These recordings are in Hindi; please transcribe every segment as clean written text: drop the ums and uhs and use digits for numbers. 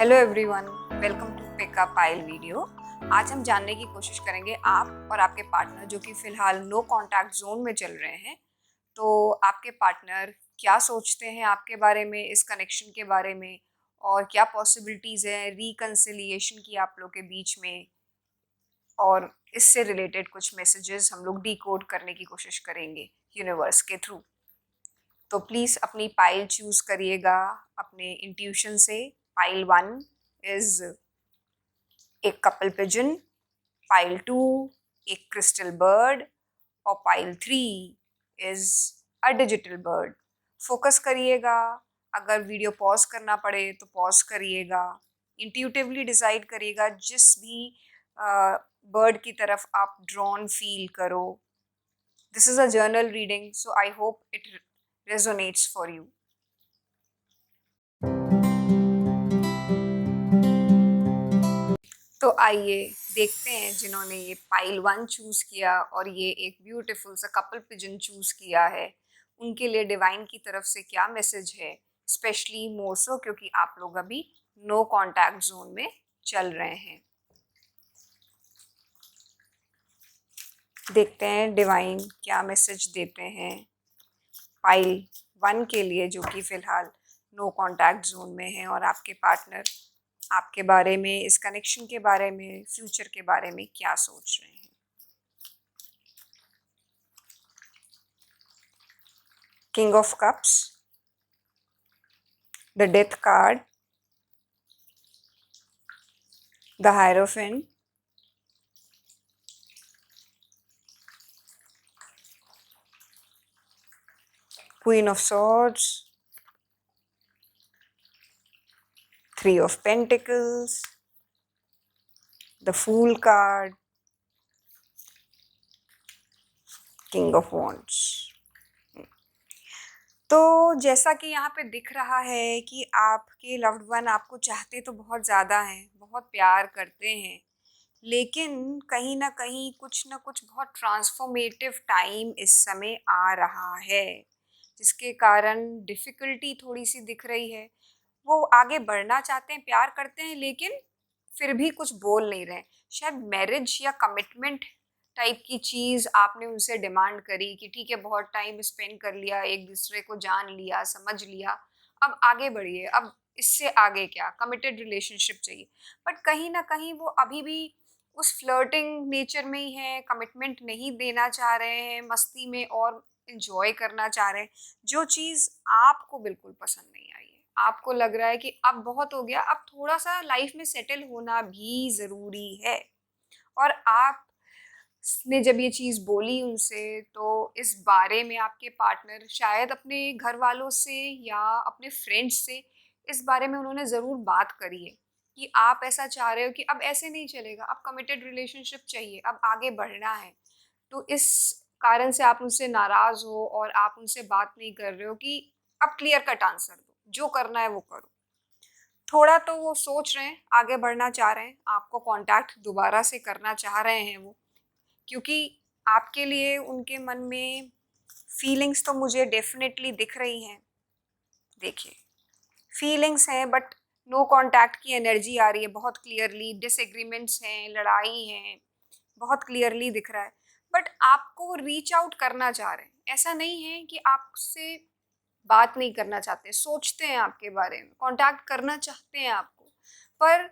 Hello everyone, welcome to pick a pile video. आज हम जानने की कोशिश करेंगे आप और आपके पार्टनर जो कि फ़िलहाल नो कॉन्टैक्ट जोन में चल रहे हैं, तो आपके पार्टनर क्या सोचते हैं आपके बारे में, इस कनेक्शन के बारे में, और क्या पॉसिबिलिटीज़ हैं रिकंसिलिएशन की आप लोग के बीच में, और इससे रिलेटेड कुछ मैसेजेस हम लोग डिकोड करने की कोशिश करेंगे यूनिवर्स के थ्रू। तो प्लीज़ अपनी पाइल चूज़ करिएगा अपने इंट्यूशन से। पाइल 1 इज़ एक कपल पिजन, पाइल 2 एक क्रिस्टल बर्ड, और pile 3 is a digital bird. Focus करिएगा, अगर वीडियो पॉज करना पड़े तो पॉज करिएगा, इंट्यूटिवली डिसाइड करिएगा जिस भी बर्ड की तरफ आप ड्रॉन फील करो। This is a journal reading, so I hope it resonates for you. तो आइए देखते हैं जिन्होंने ये पाइल 1 चूज़ किया और ये एक ब्यूटीफुल सा कपल पिजन चूज़ किया है, उनके लिए डिवाइन की तरफ से क्या मैसेज है, स्पेशली मोर सो क्योंकि आप लोग अभी नो कॉन्टैक्ट जोन में चल रहे हैं। देखते हैं डिवाइन क्या मैसेज देते हैं पाइल 1 के लिए जो कि फ़िलहाल नो कॉन्टैक्ट जोन में है, और आपके पार्टनर आपके बारे में, इस कनेक्शन के बारे में, फ्यूचर के बारे में क्या सोच रहे हैं। King of cups, the death card, the hierophant, queen of swords, three of pentacles, the fool card, king of wands. तो जैसा कि यहाँ पे दिख रहा है कि आपके लव्ड वन आपको चाहते तो बहुत ज़्यादा हैं, बहुत प्यार करते हैं, लेकिन कहीं ना कहीं कुछ ना कुछ बहुत ट्रांसफॉर्मेटिव टाइम इस समय आ रहा है, जिसके कारण डिफ़िकल्टी थोड़ी सी दिख रही है। वो आगे बढ़ना चाहते हैं, प्यार करते हैं, लेकिन फिर भी कुछ बोल नहीं रहे। शायद मैरिज या कमिटमेंट टाइप की चीज़ आपने उनसे डिमांड करी कि ठीक है, बहुत टाइम स्पेंड कर लिया, एक दूसरे को जान लिया, समझ लिया, अब आगे बढ़िए, अब इससे आगे क्या, कमिटेड रिलेशनशिप चाहिए। बट कहीं ना कहीं वो अभी भी उस फ्लर्टिंग नेचर में ही है, कमिटमेंट नहीं देना चाह रहे हैं, मस्ती में और इन्जॉय करना चाह रहे हैं, जो चीज़ आपको बिल्कुल पसंद नहीं आई है। आपको लग रहा है कि अब बहुत हो गया, अब थोड़ा सा लाइफ में सेटल होना भी ज़रूरी है। और आप ने जब ये चीज़ बोली उनसे, तो इस बारे में आपके पार्टनर शायद अपने घर वालों से या अपने फ्रेंड्स से इस बारे में उन्होंने ज़रूर बात करी है कि आप ऐसा चाह रहे हो कि अब ऐसे नहीं चलेगा, अब कमिटेड रिलेशनशिप चाहिए, अब आगे बढ़ना है। तो इस कारण से आप उनसे नाराज़ हो और आप उनसे बात नहीं कर रहे हो कि अब क्लियर कट आंसर दो, जो करना है वो करो। थोड़ा तो वो सोच रहे हैं, आगे बढ़ना चाह रहे हैं, आपको कांटेक्ट दोबारा से करना चाह रहे हैं वो, क्योंकि आपके लिए उनके मन में फीलिंग्स तो मुझे डेफिनेटली दिख रही हैं। देखिए, फीलिंग्स हैं, बट नो कांटेक्ट की एनर्जी आ रही है बहुत क्लियरली, डिसएग्रीमेंट्स हैं, लड़ाई हैं, बहुत क्लियरली दिख रहा है। बट आपको रीच आउट करना चाह रहे हैं, ऐसा नहीं है कि आपसे बात नहीं करना चाहते, सोचते हैं आपके बारे में, कांटेक्ट करना चाहते हैं आपको, पर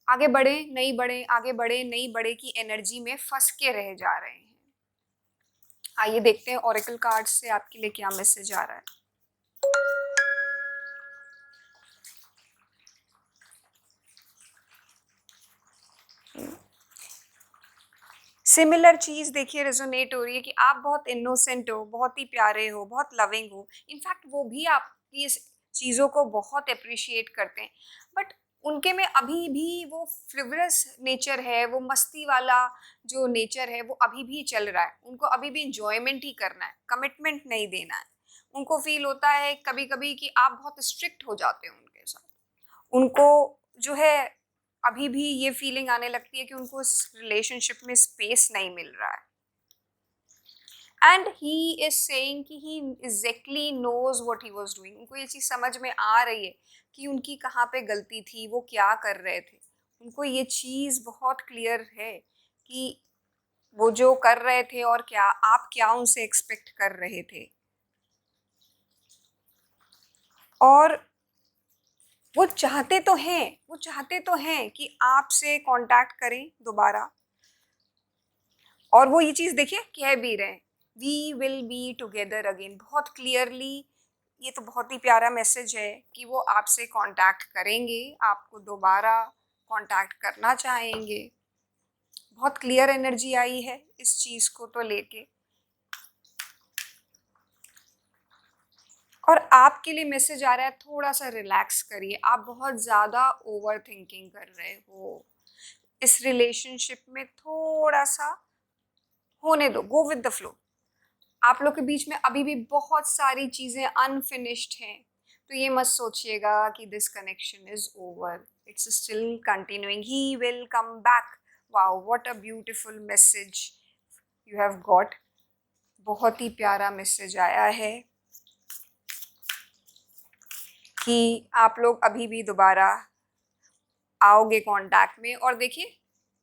आगे बढ़े नहीं बढ़े, आगे बढ़े नहीं बढ़े की एनर्जी में फंस के रह जा रहे हैं। आइए देखते हैं ओरेकल कार्ड से आपके लिए क्या मैसेज आ रहा है। सिमिलर चीज़ देखिए रेजोनेट हो रही है कि आप बहुत इनोसेंट हो, बहुत ही प्यारे हो, बहुत लविंग हो। इनफैक्ट वो भी आपकी इस चीज़ों को बहुत अप्रिशिएट करते हैं, बट उनके में अभी भी वो फ्रिवरस नेचर है, वो मस्ती वाला जो नेचर है वो अभी भी चल रहा है। उनको अभी भी इंजॉयमेंट ही करना है, कमिटमेंट नहीं देना है। उनको फील होता है कभी कभी कि आप बहुत स्ट्रिक्ट हो जाते हो उनके साथ। उनको जो है अभी भी ये फीलिंग आने लगती है कि उनको इस रिलेशनशिप में स्पेस नहीं मिल रहा है। एंड ही इज सेइंग कि he exactly knows what he was doing. उनको ये चीज़ समझ में आ रही है कि उनकी कहाँ पे गलती थी, वो क्या कर रहे थे। उनको ये चीज़ बहुत क्लियर है कि वो जो कर रहे थे और क्या आप क्या उनसे एक्सपेक्ट कर रहे थे। और वो चाहते तो हैं कि आपसे कांटेक्ट करें दोबारा। और वो ये चीज़ देखिए कह भी रहे हैं, we will be together again, बहुत क्लियरली। ये तो बहुत ही प्यारा मैसेज है कि वो आपसे कांटेक्ट करेंगे, आपको दोबारा कांटेक्ट करना चाहेंगे। बहुत क्लियर एनर्जी आई है इस चीज़ को तो लेके। और आपके लिए मैसेज आ रहा है, थोड़ा सा रिलैक्स करिए, आप बहुत ज़्यादा ओवर थिंकिंग कर रहे हो। इस रिलेशनशिप में थोड़ा सा होने दो, गो विद द फ्लो। आप लोग के बीच में अभी भी बहुत सारी चीज़ें अनफिनिश्ड हैं, तो ये मत सोचिएगा कि this connection is over, it's still continuing, he will come back. Wow, what a beautiful message you have got. बहुत ही प्यारा मैसेज आया है कि आप लोग अभी भी दोबारा आओगे कांटेक्ट में। और देखिए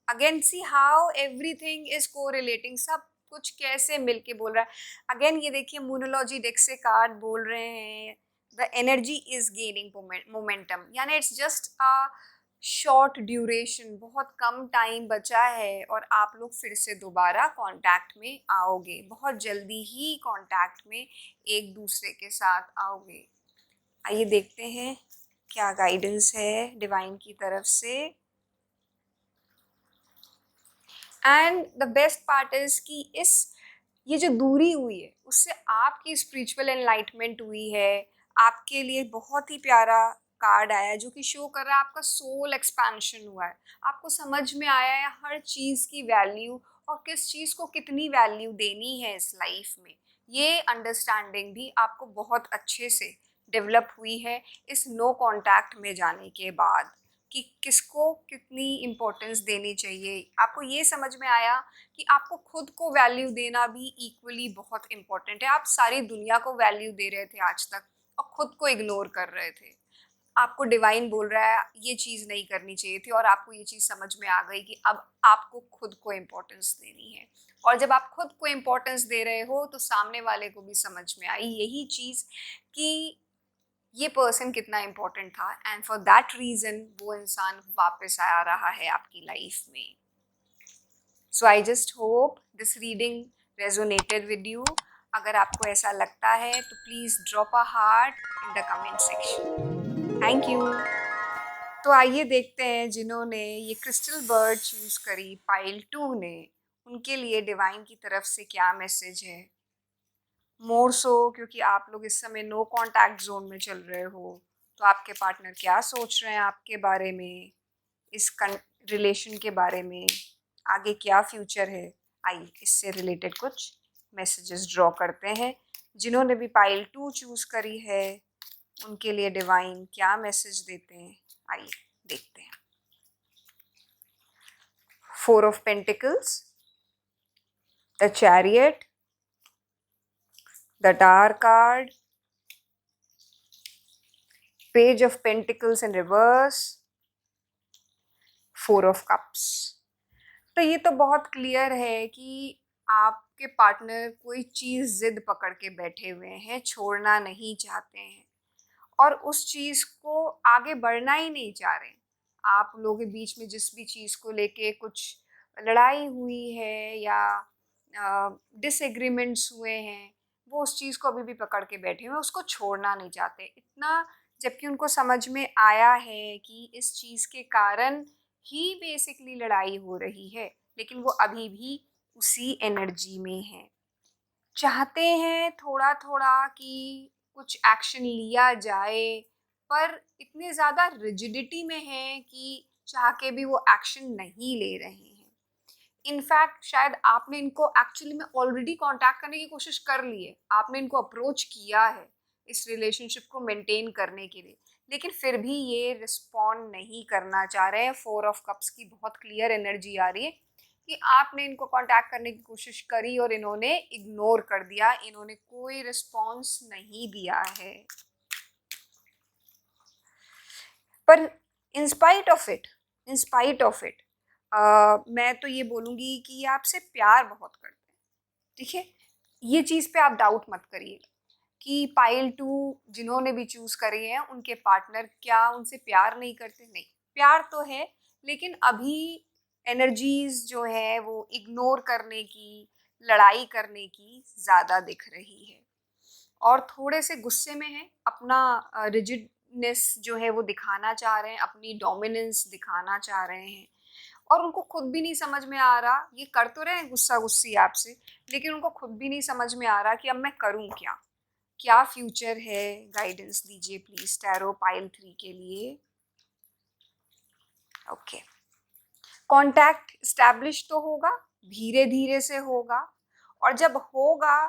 again see how everything is correlating, सब कुछ कैसे मिलके बोल रहा है। अगेन ये देखिए मोनोलॉजी डेक से कार्ड बोल रहे हैं the energy is gaining momentum, यानी it's just a short duration, बहुत कम टाइम बचा है और आप लोग फिर से दोबारा कांटेक्ट में आओगे, बहुत जल्दी ही कांटेक्ट में एक दूसरे के साथ आओगे। आइए देखते हैं क्या गाइडेंस है डिवाइन की तरफ से। And the best part is कि इस ये जो दूरी हुई है उससे आपकी स्पिरिचुअल एनलाइटमेंट हुई है। आपके लिए बहुत ही प्यारा कार्ड आया है जो कि शो कर रहा है आपका सोल एक्सपेंशन हुआ है। आपको समझ में आया है हर चीज़ की वैल्यू और किस चीज़ को कितनी वैल्यू देनी है इस लाइफ में। ये अंडरस्टैंडिंग भी आपको बहुत अच्छे से डेवलप हुई है इस नो कांटेक्ट में जाने के बाद, कि किसको कितनी इम्पोर्टेंस देनी चाहिए। आपको ये समझ में आया कि आपको खुद को वैल्यू देना भी इक्वली बहुत इम्पोर्टेंट है। आप सारी दुनिया को वैल्यू दे रहे थे आज तक और खुद को इग्नोर कर रहे थे। आपको डिवाइन बोल रहा है ये चीज़ नहीं करनी चाहिए थी और आपको ये चीज़ समझ में आ गई कि अब आपको खुद को इम्पोर्टेंस देनी है। और जब आप खुद को इम्पोर्टेंस दे रहे हो तो सामने वाले को भी समझ में आई यही चीज़ कि ये पर्सन कितना इम्पोर्टेंट था, एंड फॉर दैट रीज़न वो इंसान वापस आ रहा है आपकी लाइफ में। So I just hope this reading resonated with you. अगर आपको ऐसा लगता है तो please drop a heart in the comment section. Thank you. तो आइए देखते हैं जिन्होंने ये क्रिस्टल बर्ड चूज़ करी पाइल 2 ने, उनके लिए डिवाइन की तरफ से क्या मैसेज है। मोर सो क्योंकि आप लोग इस समय नो कांटेक्ट जोन में चल रहे हो, तो आपके पार्टनर क्या सोच रहे हैं आपके बारे में, इस रिलेशन के बारे में, आगे क्या फ्यूचर है। आइए इससे रिलेटेड कुछ मैसेजेस ड्रॉ करते हैं। जिन्होंने भी पाइल 2 चूज़ करी है उनके लिए डिवाइन क्या मैसेज देते हैं, आइए देखते हैं। 4 of pentacles, the chariot, the tower card, page of pentacles in reverse, 4 of cups. तो ये तो बहुत क्लियर है कि आपके पार्टनर कोई चीज़ जिद पकड़ के बैठे हुए हैं, छोड़ना नहीं चाहते हैं और उस चीज़ को आगे बढ़ना ही नहीं चाह रहे। आप लोगों के बीच में जिस भी चीज़ को लेके कुछ लड़ाई हुई है या डिसएग्रीमेंट्स हुए हैं, वो उस चीज़ को अभी भी पकड़ के बैठे हुए हैं, उसको छोड़ना नहीं चाहते इतना। जबकि उनको समझ में आया है कि इस चीज़ के कारण ही बेसिकली लड़ाई हो रही है, लेकिन वो अभी भी उसी एनर्जी में है। चाहते हैं थोड़ा थोड़ा कि कुछ एक्शन लिया जाए, पर इतने ज़्यादा रिजिडिटी में है कि चाह के भी वो एक्शन नहीं ले रहे हैं। इनफैक्ट शायद आपने इनको एक्चुअली में ऑलरेडी कांटेक्ट करने की कोशिश कर ली है, आपने इनको अप्रोच किया है इस रिलेशनशिप को मेंटेन करने के लिए, लेकिन फिर भी ये रिस्पॉन्ड नहीं करना चाह रहे हैं। 4 ऑफ कप्स की बहुत क्लियर एनर्जी आ रही है कि आपने इनको कांटेक्ट करने की कोशिश करी और इन्होंने इग्नोर कर दिया, इन्होंने कोई रिस्पॉन्स नहीं दिया है। पर इन स्पाइट ऑफ इट मैं तो ये बोलूँगी कि ये आपसे प्यार बहुत करते हैं, ठीक है। ये चीज़ पे आप डाउट मत करिए कि पाइल 2 जिन्होंने भी चूज़ करे हैं उनके पार्टनर क्या उनसे प्यार नहीं करते, नहीं, प्यार तो है, लेकिन अभी एनर्जीज जो है वो इग्नोर करने की, लड़ाई करने की ज़्यादा दिख रही है और थोड़े से गुस्से में हैं, अपना रिजिडनेस जो है वो दिखाना चाह रहे हैं, अपनी डोमिनेंस दिखाना चाह रहे हैं और उनको खुद भी नहीं समझ में आ रहा, ये कर तो रहे हैं गुस्सा गुस्सी आपसे, लेकिन उनको खुद भी नहीं समझ में आ रहा कि अब मैं करूं क्या, क्या फ्यूचर है। गाइडेंस दीजिए प्लीज टैरो पाइल 3 के लिए। ओके, कांटेक्ट इस्टेब्लिश तो होगा, धीरे धीरे से होगा और जब होगा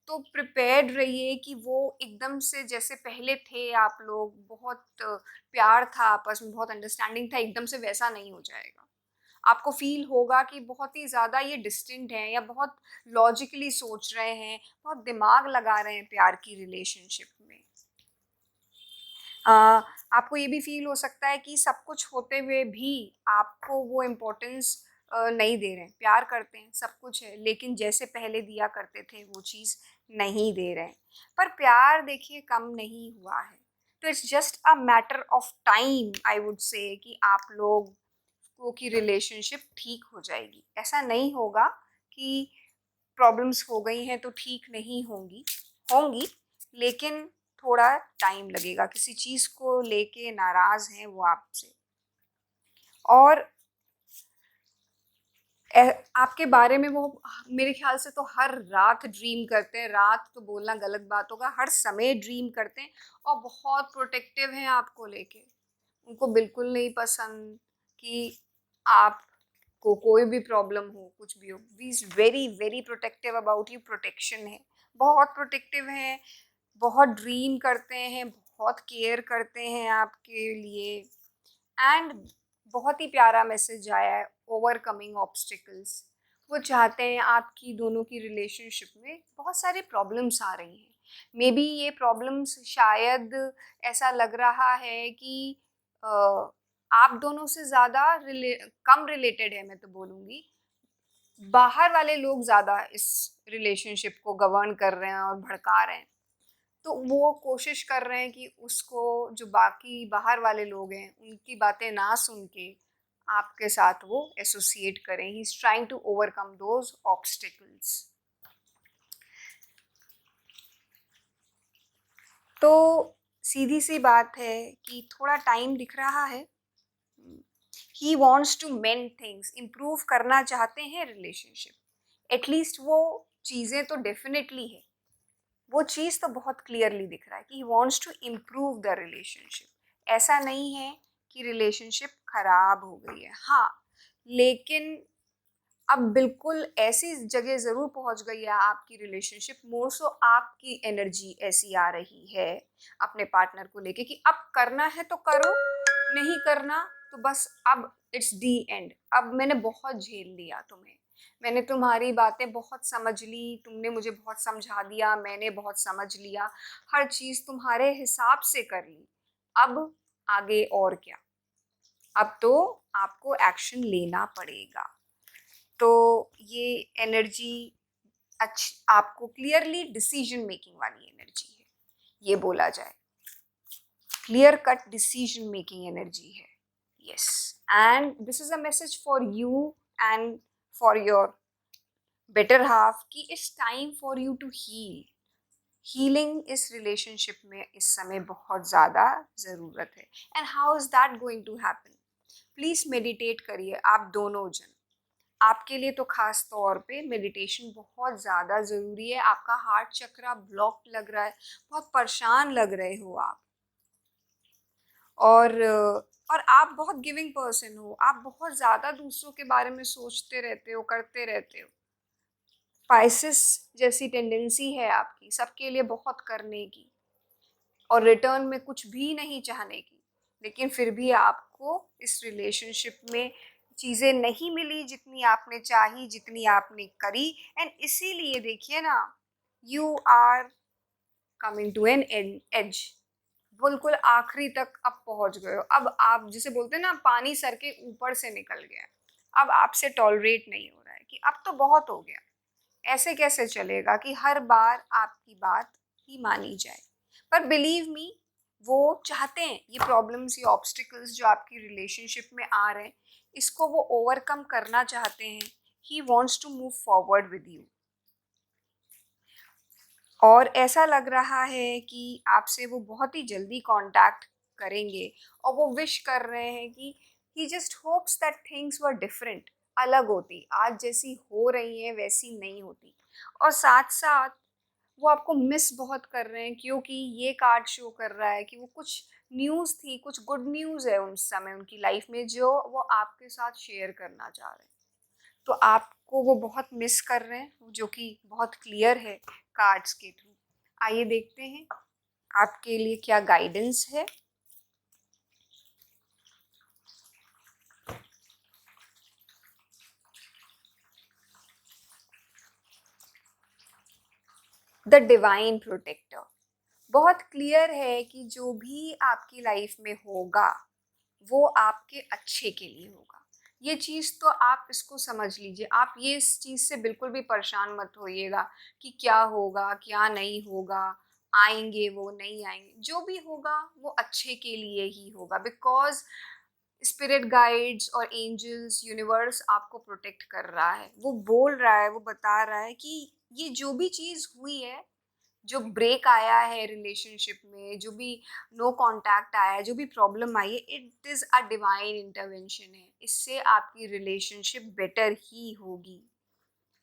तो प्रिपेयर्ड रहिए कि वो एकदम से जैसे पहले थे आप लोग, बहुत प्यार था आपस में, बहुत अंडरस्टैंडिंग था, एकदम से वैसा नहीं हो जाएगा। आपको फील होगा कि बहुत ही ज़्यादा ये डिस्टेंट हैं या बहुत लॉजिकली सोच रहे हैं, बहुत दिमाग लगा रहे हैं प्यार की रिलेशनशिप में। आपको ये भी फील हो सकता है कि सब कुछ होते हुए भी आपको वो इम्पोर्टेंस नहीं दे रहे हैं, प्यार करते हैं, सब कुछ है, लेकिन जैसे पहले दिया करते थे वो चीज़ नहीं दे रहे हैं। पर प्यार देखिए कम नहीं हुआ है, तो it's just a matter of time I would say कि आप लोग की रिलेशनशिप ठीक हो जाएगी। ऐसा नहीं होगा कि प्रॉब्लम्स हो गई हैं तो ठीक नहीं होंगी, होंगी, लेकिन थोड़ा टाइम लगेगा। किसी चीज़ को लेके नाराज़ हैं वो आपसे और आपके बारे में वो मेरे ख्याल से तो हर रात ड्रीम करते हैं, रात तो बोलना गलत बात होगा, हर समय ड्रीम करते हैं और बहुत प्रोटेक्टिव हैं आपको लेके। उनको बिल्कुल नहीं पसंद कि आपको कोई भी प्रॉब्लम हो, कुछ भी हो। He is very very protective about you, protection है, बहुत प्रोटेक्टिव हैं, बहुत ड्रीम करते हैं, बहुत केयर करते हैं आपके लिए। एंड बहुत ही प्यारा मैसेज आया है, ओवरकमिंग ऑब्स्टिकल्स। वो चाहते हैं आपकी दोनों की रिलेशनशिप में बहुत सारे प्रॉब्लम्स आ रही हैं, मे बी ये प्रॉब्लम्स शायद ऐसा लग रहा है कि अ, आप दोनों से ज़्यादा कम रिलेटेड है, मैं तो बोलूँगी बाहर वाले लोग ज़्यादा इस रिलेशनशिप को गवर्न कर रहे हैं और भड़का रहे हैं। तो वो कोशिश कर रहे हैं कि उसको, जो बाकी बाहर वाले लोग हैं उनकी बातें ना सुन के आपके साथ वो एसोसिएट करें। He is trying to overcome those obstacles. तो सीधी सी बात है कि थोड़ा टाइम दिख रहा है। He wants to mend things, improve करना चाहते हैं रिलेशनशिप, एटलीस्ट वो चीज़ें तो डेफिनेटली है, वो चीज़ तो बहुत क्लियरली दिख रहा है कि he wants to improve the relationship. ऐसा नहीं है कि रिलेशनशिप खराब हो गई है, हाँ, लेकिन अब बिल्कुल ऐसी जगह ज़रूर पहुंच गई है आपकी रिलेशनशिप, मोर सो आपकी एनर्जी ऐसी आ रही है अपने पार्टनर को लेके कि अब करना है तो करो, नहीं करना तो बस अब इट्स दी एंड। अब मैंने बहुत झेल लिया तुम्हें, मैंने तुम्हारी बातें बहुत समझ ली, तुमने मुझे बहुत समझा दिया, मैंने बहुत समझ लिया, हर चीज़ तुम्हारे हिसाब से कर ली, अब आगे और क्या, अब तो आपको एक्शन लेना पड़ेगा। तो ये एनर्जी अच्छी, आपको क्लियरली डिसीजन मेकिंग वाली एनर्जी है, ये बोला जाए, clear cut decision making energy है। Yes, and this is a message for you and for your better half कि it's time for you to heal. Healing इस रिलेशनशिप में इस समय बहुत ज़्यादा ज़रूरत है। And how is that going to happen? Please meditate करिए आप दोनों जन, आपके लिए तो खास तौर पे मेडिटेशन बहुत ज़्यादा ज़रूरी है। आपका हार्ट चक्रा ब्लॉक लग रहा है, बहुत परेशान लग रहे हो आप, और आप बहुत गिविंग पर्सन हो, आप बहुत ज़्यादा दूसरों के बारे में सोचते रहते हो, करते रहते हो। स्पाइसिस जैसी टेंडेंसी है आपकी, सबके लिए बहुत करने की और रिटर्न में कुछ भी नहीं चाहने की, लेकिन फिर भी आपको इस रिलेशनशिप में चीज़ें नहीं मिली जितनी आपने चाही, जितनी आपने करी, एंड इसीलिए देखिए ना, you are coming to an edge, बिल्कुल आखिरी तक अब पहुंच गए हो। अब आप जिसे बोलते हैं ना, पानी सर के ऊपर से निकल गया, अब आपसे टॉलरेट नहीं हो रहा है, कि अब तो बहुत हो गया। ऐसे कैसे चलेगा कि हर बार आपकी बात ही मानी जाए। पर बिलीव मी, वो चाहते हैं ये प्रॉब्लम्स, ये ऑब्स्टिकल्स जो आपकी रिलेशनशिप में आ रहे हैं, इसको वो ओवरकम करना चाहते हैं। He wants to move forward with you, और ऐसा लग रहा है कि आपसे वो बहुत ही जल्दी कांटेक्ट करेंगे, और वो विश कर रहे हैं कि he just hopes that things were different, अलग होती, आज जैसी हो रही हैं वैसी नहीं होती। और साथ साथ वो आपको मिस बहुत कर रहे हैं, क्योंकि ये कार्ड शो कर रहा है कि वो कुछ न्यूज़ थी, कुछ गुड न्यूज़ है उस समय उनकी लाइफ में, जो वो आपके साथ शेयर करना चाह रहे हैं। तो आपको वो बहुत मिस कर रहे हैं, जो कि बहुत क्लियर है कार्ड्स के थ्रू। आइए देखते हैं आपके लिए क्या गाइडेंस है। द डिवाइन प्रोटेक्टर, बहुत क्लियर है कि जो भी आपकी लाइफ में होगा वो आपके अच्छे के लिए होगा। ये चीज़ तो आप इसको समझ लीजिए, आप ये इस चीज़ से बिल्कुल भी परेशान मत होइएगा कि क्या होगा क्या नहीं होगा, आएंगे वो नहीं आएंगे, जो भी होगा वो अच्छे के लिए ही होगा। बिकॉज स्पिरिट गाइड्स और एंजल्स, यूनिवर्स आपको प्रोटेक्ट कर रहा है, वो बोल रहा है, वो बता रहा है कि ये जो भी चीज़ हुई है, जो ब्रेक आया है रिलेशनशिप में, जो भी नो कांटेक्ट आया है, जो भी प्रॉब्लम आई है, it is a divine intervention है। इससे आपकी रिलेशनशिप बेटर ही होगी,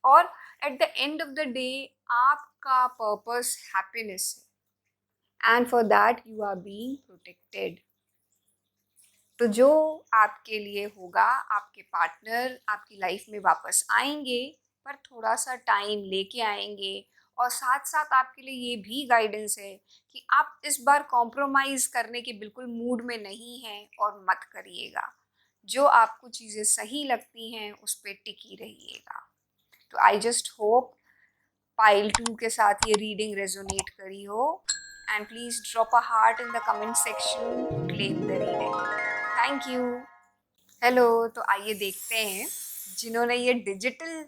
और at the end of the day आपका पर्पस हैप्पीनेस है, and for that you are being protected. तो जो आपके लिए होगा, आपके पार्टनर आपकी लाइफ में वापस आएंगे, पर थोड़ा सा टाइम लेके आएंगे। और साथ साथ आपके लिए ये भी गाइडेंस है कि आप इस बार कॉम्प्रोमाइज़ करने के बिल्कुल मूड में नहीं हैं, और मत करिएगा। जो आपको चीज़ें सही लगती हैं उस पर टिकी रहिएगा। तो आई जस्ट होप पाइल 2 के साथ ये रीडिंग रेजोनेट करी हो, and please drop a heart in the comment section two claim the reading. Thank you. Hello, तो आइए देखते हैं जिन्होंने ये डिजिटल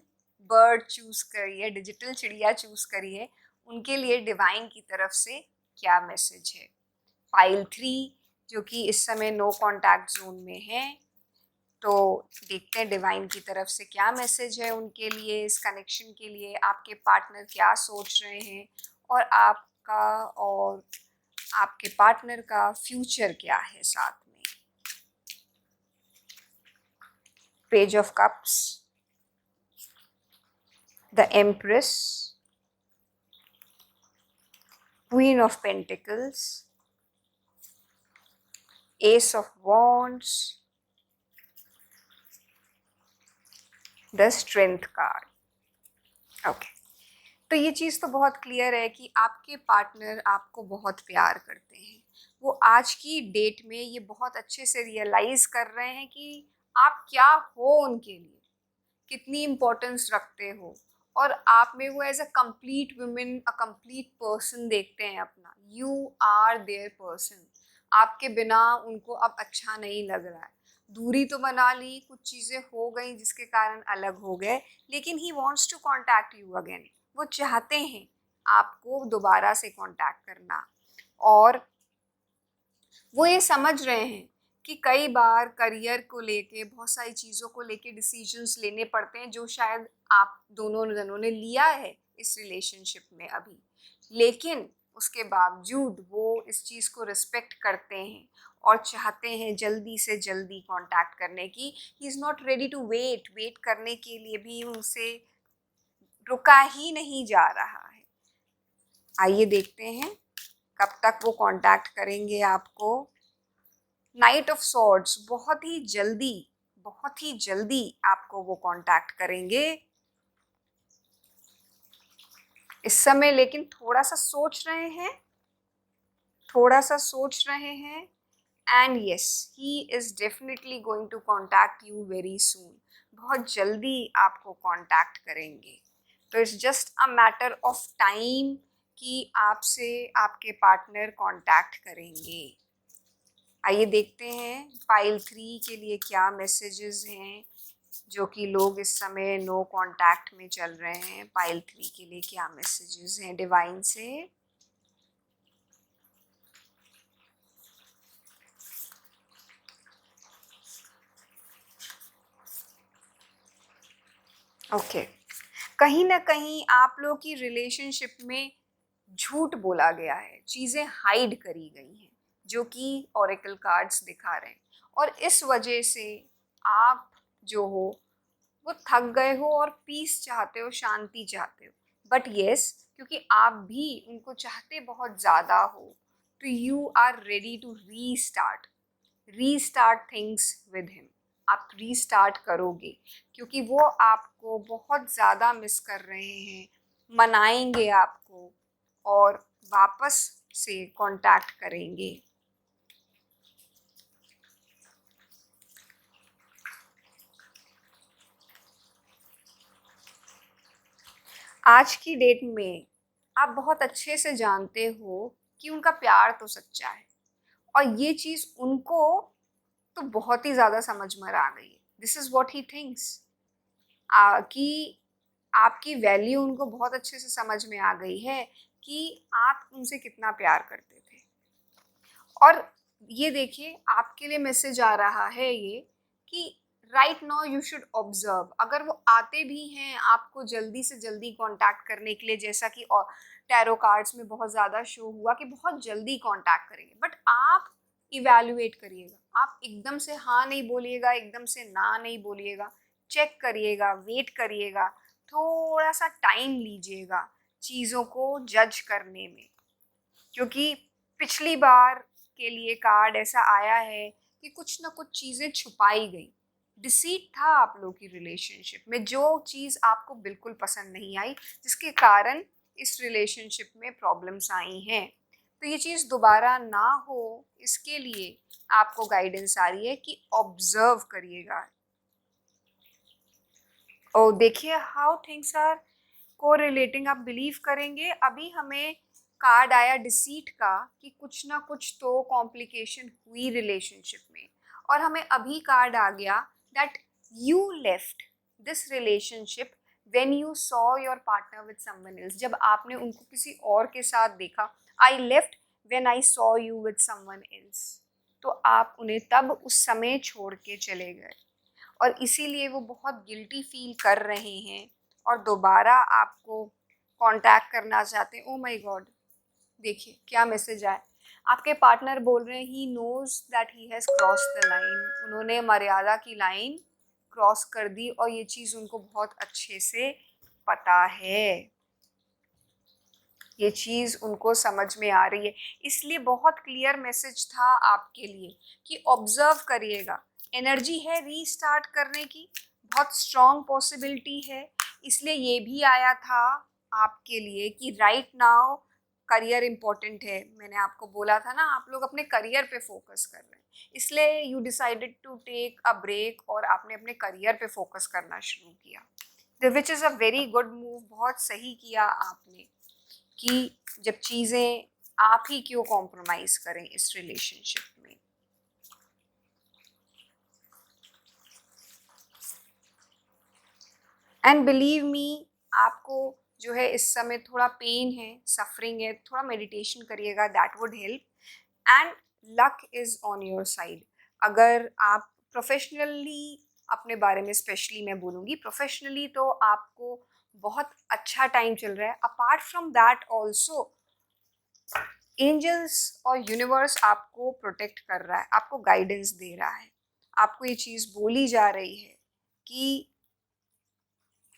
बर्ड चूज़ करी है, डिजिटल चिड़िया चूज़ करी है, उनके लिए डिवाइन की तरफ से क्या मैसेज है। फाइल 3, जो कि इस समय नो कांटेक्ट जोन में है, तो देखते हैं डिवाइन की तरफ से क्या मैसेज है उनके लिए, इस कनेक्शन के लिए। आपके पार्टनर क्या सोच रहे हैं, और आपका और आपके पार्टनर का फ्यूचर क्या है साथ में। Page of cups, the empress, queen of pentacles, S of wands, the strength card. Okay, तो ये चीज़ तो बहुत क्लियर है कि आपके पार्टनर आपको बहुत प्यार करते हैं। वो आज की डेट में ये बहुत अच्छे से रियलाइज़ कर रहे हैं कि आप क्या हो उनके लिए, कितनी इम्पोर्टेंस रखते हो, और आप में वो as a complete women, a complete person देखते हैं अपना। You are their person. आपके बिना उनको अब अच्छा नहीं लग रहा है। दूरी तो बना ली, कुछ चीज़ें हो गई जिसके कारण अलग हो गए, लेकिन he wants to contact you again. वो चाहते हैं आपको दोबारा से कॉन्टैक्ट करना, और वो ये समझ रहे हैं कि कई बार करियर को लेके, बहुत सारी चीज़ों को लेके डिसीजंस लेने पड़ते हैं, जो शायद आप दोनों जनों ने लिया है इस रिलेशनशिप में अभी, लेकिन उसके बावजूद वो इस चीज़ को रिस्पेक्ट करते हैं और चाहते हैं जल्दी से जल्दी कांटेक्ट करने की। He is not ready to wait करने के लिए भी उनसे रुका ही नहीं जा रहा है। आइए देखते हैं कब तक वो कांटेक्ट करेंगे आपको। नाइट ऑफ सॉर्ड्स, बहुत ही जल्दी आपको वो कांटेक्ट करेंगे इस समय, लेकिन थोड़ा सा सोच रहे हैं, थोड़ा सा सोच रहे हैं and yes, he is definitely going to contact you very soon. बहुत जल्दी आपको कॉन्टैक्ट करेंगे। तो it's just a matter of time कि आपसे आपके पार्टनर कॉन्टैक्ट करेंगे। आइए देखते हैं पाइल 3 के लिए क्या मैसेजेस हैं, जो कि लोग इस समय नो कांटेक्ट में चल रहे हैं। पाइल 3 के लिए क्या मैसेजेस हैं डिवाइन से। ओके, कहीं ना कहीं आप लोग की रिलेशनशिप में झूठ बोला गया है, चीज़ें हाइड करी गई हैं, जो कि ओरेकल कार्ड्स दिखा रहे हैं। और इस वजह से आप जो हो वो थक गए हो और पीस चाहते हो, शांति चाहते हो। बट येस, क्योंकि आप भी उनको चाहते बहुत ज़्यादा हो, तो you are ready to restart things with him. आप रीस्टार्ट करोगे क्योंकि वो आपको बहुत ज़्यादा मिस कर रहे हैं, मनाएंगे आपको और वापस से कांटेक्ट करेंगे। आज की डेट में आप बहुत अच्छे से जानते हो कि उनका प्यार तो सच्चा है, और ये चीज़ उनको तो बहुत ही ज़्यादा समझ में आ गई है। This is what he thinks कि आपकी वैल्यू उनको बहुत अच्छे से समझ में आ गई है कि आप उनसे कितना प्यार करते थे। और ये देखिए, आपके लिए मैसेज आ रहा है ये कि right now you should observe. अगर वो आते भी हैं आपको जल्दी से जल्दी कांटेक्ट करने के लिए, जैसा कि टैरो कार्ड्स में बहुत ज़्यादा शो हुआ कि बहुत जल्दी कांटेक्ट करेंगे, बट आप इवैल्यूएट करिएगा। आप एकदम से हाँ नहीं बोलिएगा, एकदम से ना नहीं बोलिएगा। चेक करिएगा, वेट करिएगा, थोड़ा सा टाइम लीजिएगा चीज़ों को जज करने में। क्योंकि पिछली बार के लिए कार्ड ऐसा आया है कि कुछ ना कुछ चीज़ें छुपाई गई। डिसीट था आप लोग की रिलेशनशिप में, जो चीज़ आपको बिल्कुल पसंद नहीं आई, जिसके कारण इस रिलेशनशिप में प्रॉब्लम्स आई हैं। तो ये चीज़ दोबारा ना हो, इसके लिए आपको गाइडेंस आ रही है कि ऑब्जर्व करिएगा। और देखिए हाउ थिंग्स आर को रिलेटिंग। आप बिलीव करेंगे, अभी हमें कार्ड आया डिसीट का कि कुछ ना कुछ तो कॉम्प्लिकेशन हुई रिलेशनशिप में, और हमें अभी कार्ड आ गया that you left this relationship when you saw your partner with someone else. जब आपने उनको किसी और के साथ देखा, I left when I saw you with someone else, तो आप उन्हें तब उस समय छोड़ के चले गए, और इसीलिए वो बहुत गिल्टी फील कर रहे हैं और दोबारा आपको कांटेक्ट करना चाहते हैं। ओ माय गॉड, देखिए क्या मैसेज आया। आपके पार्टनर बोल रहे हैं he knows that he has cross the line. उन्होंने मर्यादा की लाइन क्रॉस कर दी, और ये चीज़ उनको बहुत अच्छे से पता है। ये चीज़ उनको समझ में आ रही है, इसलिए बहुत क्लियर मैसेज था आपके लिए कि ऑब्जर्व करिएगा। एनर्जी है रीस्टार्ट करने की, बहुत स्ट्रॉन्ग पॉसिबिलिटी है। इसलिए ये भी आया था आपके लिए कि राइट नाउ करियर इम्पोर्टेंट है। मैंने आपको बोला था ना, आप लोग अपने करियर पे फोकस कर रहे हैं, इसलिए you decided to take a break और आपने अपने करियर पे फोकस करना शुरू किया, which is a very good move. बहुत सही किया आपने कि जब चीज़ें आप ही क्यों कॉम्प्रोमाइज़ करें इस रिलेशनशिप में। एंड बिलीव मी, आपको जो है इस समय थोड़ा पेन है, सफरिंग है, थोड़ा मेडिटेशन करिएगा, that would help. And luck is on your side. अगर आप प्रोफेशनली अपने बारे में स्पेशली मैं बोलूँगी, प्रोफेशनली तो आपको बहुत अच्छा टाइम चल रहा है। Apart from that also angels और यूनिवर्स आपको प्रोटेक्ट कर रहा है, आपको गाइडेंस दे रहा है। आपको ये चीज़ बोली जा रही है कि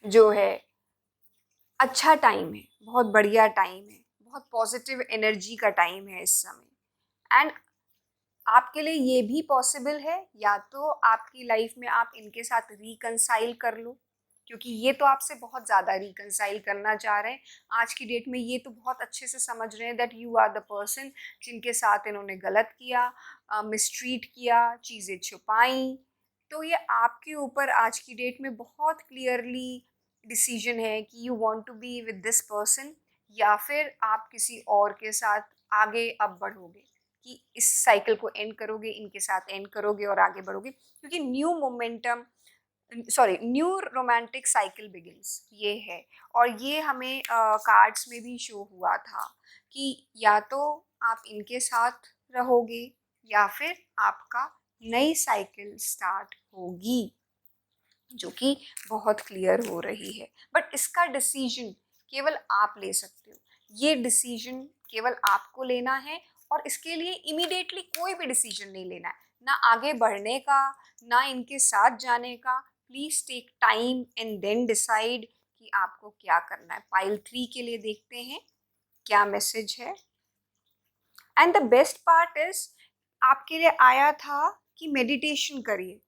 जो है अच्छा टाइम है, बहुत बढ़िया टाइम है, बहुत पॉजिटिव एनर्जी का टाइम है इस समय। एंड आपके लिए ये भी पॉसिबल है, या तो आपकी लाइफ में आप इनके साथ रिकंसाइल कर लो, क्योंकि ये तो आपसे बहुत ज़्यादा रिकंसाइल करना चाह रहे हैं। आज की डेट में ये तो बहुत अच्छे से समझ रहे हैं that you are the person जिनके साथ इन्होंने गलत किया, मिसट्रीट किया, चीज़ें छुपाई, तो ये आपके ऊपर आज की डेट में बहुत क्लियरली डिसीजन है कि you want to be with this person, या फिर आप किसी और के साथ आगे अब बढ़ोगे, कि इस साइकिल को एंड करोगे, इनके साथ एंड करोगे और आगे बढ़ोगे, क्योंकि new momentum, sorry, new romantic cycle begins ये है। और ये हमें कार्ड्स में भी शो हुआ था कि या तो आप इनके साथ रहोगे या फिर आपका नई साइकिल स्टार्ट होगी, जो कि बहुत क्लियर हो रही है। बट इसका डिसीजन केवल आप ले सकते हो, ये डिसीजन केवल आपको लेना है, और इसके लिए इमीडिएटली कोई भी डिसीजन नहीं लेना है, ना आगे बढ़ने का, ना इनके साथ जाने का। Please take time and then decide कि आपको क्या करना है। पाइल 3 के लिए देखते हैं क्या मैसेज है। And the best part is, आपके लिए आया था कि मेडिटेशन करिए।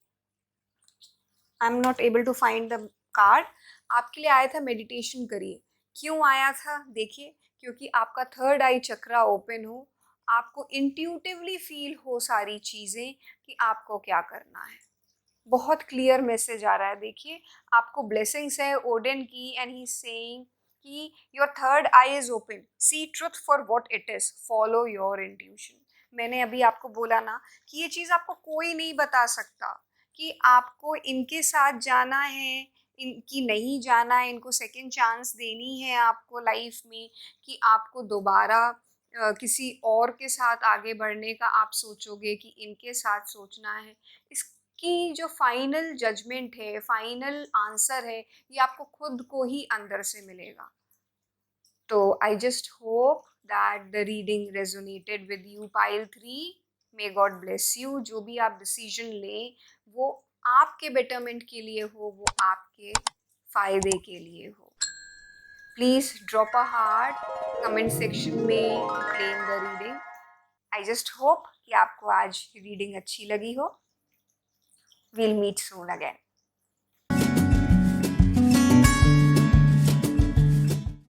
I am not able to find the card. आपके लिए आया था मेडिटेशन करिए। क्यों आया था देखिए, क्योंकि आपका थर्ड आई चक्रा ओपन हो, आपको इंट्यूटिवली फील हो सारी चीज़ें कि आपको क्या करना है। बहुत क्लियर मैसेज आ रहा है। देखिए, आपको ब्लेसिंग्स है ओडेन की, एंड ही सेइंग कि your third eye is open, see truth for what it is, follow your intuition. मैंने अभी आपको बोला ना कि ये चीज़ आपको कोई नहीं बता सकता कि आपको इनके साथ जाना है, इनकी नहीं जाना है, इनको सेकंड चांस देनी है आपको लाइफ में, कि आपको दोबारा किसी और के साथ आगे बढ़ने का आप सोचोगे, कि इनके साथ सोचना है। इसकी जो फाइनल जजमेंट है, फाइनल आंसर है, ये आपको खुद को ही अंदर से मिलेगा। तो आई just hope that the reading resonated with you pile 3। May God bless you. जो भी आप डिसीजन लें वो आपके बेटरमेंट के लिए हो, वो आपके फ़ायदे के लिए हो। Please drop a heart comment section में to claim the reading. I just hope कि आपको आज रीडिंग अच्छी लगी हो। We'll meet soon again.